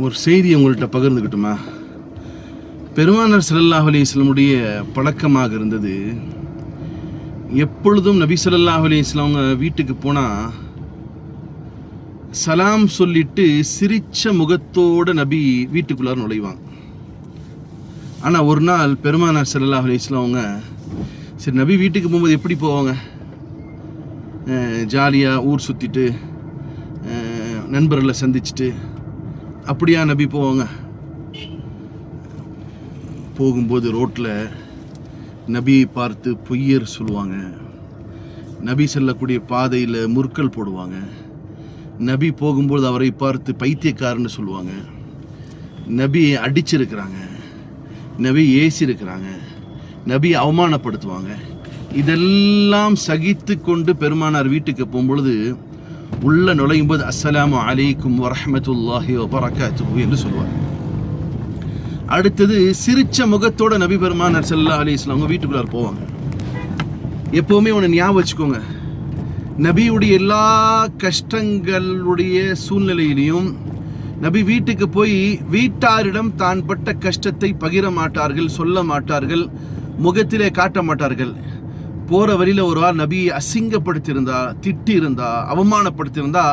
ஒரு செய்தி உங்கள்கிட்ட பகிர்ந்துக்கிட்டுமா? பெருமானார் ஸல்லல்லாஹு அலைஹி வஸல்லமுடைய பழக்கமாக இருந்தது, எப்பொழுதும் நபி ஸல்லல்லாஹு அலைஹி வஸல்லம் அவங்க வீட்டுக்கு போனால் சலாம் சொல்லிட்டு சிரிச்ச முகத்தோடு நபி வீட்டுக்குள்ளார நுழைவாங்க. ஆனால் ஒரு நாள் பெருமானார் ஸல்லல்லாஹு அலைஹி வஸல்லம் அவங்க சரி நபி வீட்டுக்கு போகும்போது எப்படி போவாங்க? ஜாலியாக ஊர் சுற்றிட்டு நண்பர்களை சந்திச்சுட்டு அப்படியா நபி போவாங்க? போகும்போது ரோட்டில் நபியை பார்த்து பொய்யர் சொல்லுவாங்க, நபி செல்லக்கூடிய பாதையில் முற்கள் போடுவாங்க, நபி போகும்போது அவரை பார்த்து பைத்தியக்காரன்னு சொல்லுவாங்க, நபியை அடிச்சிருக்கிறாங்க, நபி ஏசிருக்கிறாங்க, நபி அவமானப்படுத்துவாங்க. இதெல்லாம் சகித்து கொண்டு பெருமானார் வீட்டுக்கு போகும்பொழுது உள்ள நுழையும் போது அஸ்ஸலாமு அலைக்கும் வரஹ்மத்துல்லாஹி வபரகாத்துஹு என்று சொல்லுவார். அடுத்தது சிரிச்ச முகத்தோட நபி பெருமானார் ஸல்லல்லாஹு அலைஹி வஸல்லம் அவங்க வீட்டுக்குள்ளார போவாங்க. எப்போவுமே ஒன்று ஞாபகம் வச்சுக்கோங்க, நபியுடைய எல்லா கஷ்டங்களுடைய சூழ்நிலையிலையும் நபி வீட்டுக்கு போய் வீட்டாரிடம் தான் பட்ட கஷ்டத்தை பகிர மாட்டார்கள், சொல்ல மாட்டார்கள், முகத்திலே காட்ட மாட்டார்கள். போகிற வழியில் ஒரு ஆள் நபியை அசிங்கப்படுத்தியிருந்தா, திட்டி இருந்தா, அவமானப்படுத்தியிருந்தா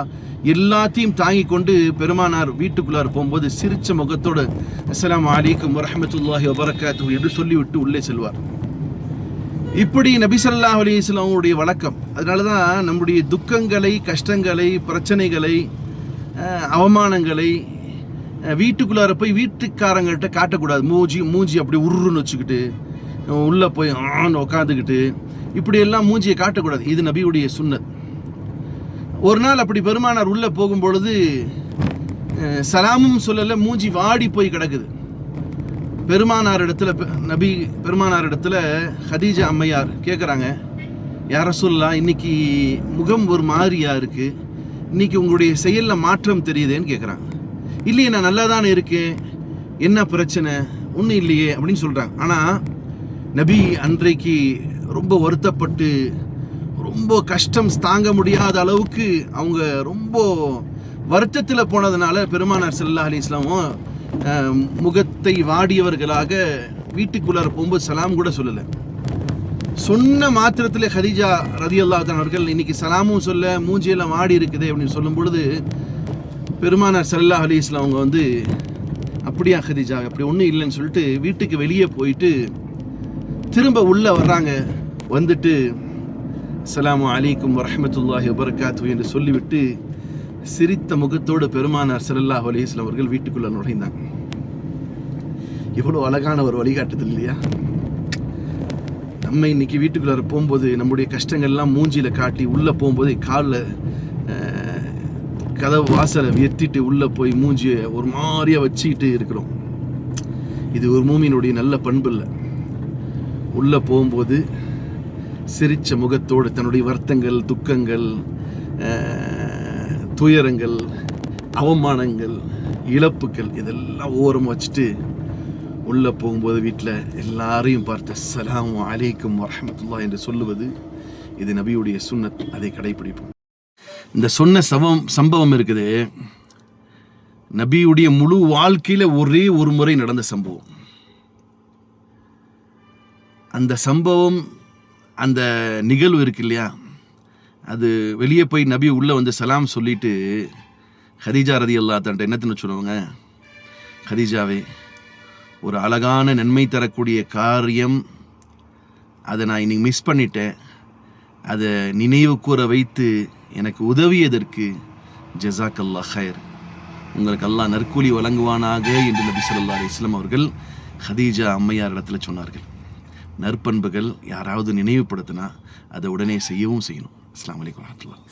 எல்லாத்தையும் தாங்கி கொண்டு பெருமானார் வீட்டுக்குள்ளார போகும்போது சிரிச்ச முகத்தோடு அஸ்ஸலாமு அலைக்கும் வரஹ்மத்துல்லாஹி வபரகாத்துஹு என்று சொல்லிவிட்டு உள்ளே செல்வார். இப்படி நபி ஸல்லல்லாஹு அலைஹி வஸல்லம் அவங்களுடைய வழக்கம். அதனால தான் நம்முடைய துக்கங்களை, கஷ்டங்களை, பிரச்சனைகளை, அவமானங்களை வீட்டுக்குள்ளார போய் வீட்டுக்காரங்கள்ட்ட காட்டக்கூடாது. மூஞ்சி அப்படி உருன்னு வச்சுக்கிட்டு உள்ளே போய் உட்காந்துக்கிட்டு இப்படியெல்லாம் மூஞ்சியை காட்டக்கூடாது. இது நபியுடைய சுன்னத். ஒரு நாள் அப்படி பெருமானார் உள்ளே போகும்பொழுது சலாமும் சொல்லலை, மூஞ்சி வாடி போய் கிடக்குது. பெருமானார் இடத்துல ஹதீஜா அம்மையார் கேட்குறாங்க, யா ரசூலுல்லாஹ், இன்னைக்கு முகம் ஒரு மாதிரியா இருக்கு, இன்னைக்கு உங்களுடைய செயலில் மாற்றம் தெரியுதேன்னு கேட்குறாங்க. இல்லையே, நான் நல்லா தானே இருக்கேன், என்ன பிரச்சனை? ஒன்றும் இல்லையே அப்படின்னு சொல்கிறாங்க. ஆனால் நபி அன்றைக்கு ரொம்ப வருத்தப்பட்டு ரொம்ப கஷ்டம் தாங்க முடியாத அளவுக்கு அவங்க ரொம்ப வருத்தத்தில் போனதுனால பெருமானார் ஸல்லல்லாஹு அலைஹி வஸல்லம் முகத்தை வாடியவர்களாக வீட்டுக்குள்ளார போகும்போது சலாம் கூட சொல்லலை. சொன்ன மாத்திரத்தில் ஹதீஜா ரலியல்லாஹு அன்ஹா அவர்கள் இன்னைக்கு சலாமும் சொல்ல மூஞ்சியெல்லாம் வாடி இருக்குது அப்படின்னு சொல்லும் பொழுது பெருமானார் ஸல்லல்லாஹு அலைஹி வஸல்லம் அவங்க அப்படியா ஹதீஜா, அப்படி ஒன்றும் இல்லைன்னு சொல்லிட்டு வீட்டுக்கு வெளியே போயிட்டு திரும்ப உள்ளே வர்றாங்க. வந்துட்டு அஸ்ஸலாமு அலைக்கும் வரஹ்மத்துல்லாஹி வபரகாத்துஹு என்று சொல்லிவிட்டு சிரித்த முகத்தோடு பெருமானார் ஸல்லல்லாஹு அலைஹி வஸல்லம் அவர்கள் வீட்டுக்குள்ளே நுழைந்தாங்க. இவ்வளோ அழகான ஒரு வழிகாட்டுதல் இல்லையா? நம்ம இன்னைக்கு வீட்டுக்குள்ளார போகும்போது நம்முடைய கஷ்டங்கள்லாம் மூஞ்சியில் காட்டி உள்ளே போகும்போது காலில் கதவு வாசலை எத்திட்டு உள்ளே போய் மூஞ்சியை ஒரு மாதிரியாக வச்சுக்கிட்டு இருக்கிறோம். இது ஒரு மூமியினுடைய நல்ல பண்பு இல்லை. உள்ளே போகும்போது சிரிச்ச முகத்தோடு தன்னுடைய வருத்தங்கள், துக்கங்கள், துயரங்கள், அவமானங்கள், இழப்புகள் இதெல்லாம் ஓரமாக வச்சுட்டு உள்ளே போகும்போது வீட்டில் எல்லாரையும் பார்த்து அஸ்ஸலாமு அலைக்கும் வரஹ்மத்துல்லாஹி என்று சொல்லுவது இது நபியுடைய சுன்னத். அதை கடைபிடிப்போம். இந்த சொன்ன சம்பவம் இருக்குது, நபியுடைய முழு வாழ்க்கையில் ஒரே ஒரு முறை நடந்த சம்பவம். அந்த சம்பவம், அந்த நிகழ்வு இருக்கு இல்லையா, அது வெளியே போய் நபி உள்ளே வந்து சலாம் சொல்லிட்டு ஹதீஜா ரலியல்லாஹு அன்ஹா என்னத்துன்னு சொல்லுவாங்க, ஹதீஜாவே, ஒரு அழகான நன்மை தரக்கூடிய காரியம், அதை நான் இன்னைக்கு மிஸ் பண்ணிட்டேன், அதை நினைவு கூற வைத்து எனக்கு உதவியதற்கு ஜஸாக்கல்லாஹ் ஹைர், உங்களுக்கு அல்லாஹ் நற்கூலி வழங்குவானாக என்று நபி ஸல்லல்லாஹு அலைஹி வஸல்லம் அவர்கள் ஹதீஜா அம்மையார் இடத்துல சொன்னார்கள். நற்பண்புகள் யாராவது நினைவுபடுத்தினா அதை உடனே செய்யவும் செய்யணும். அஸ்ஸலாமு அலைக்கும் வரஹ்மத்துல்லாஹ்.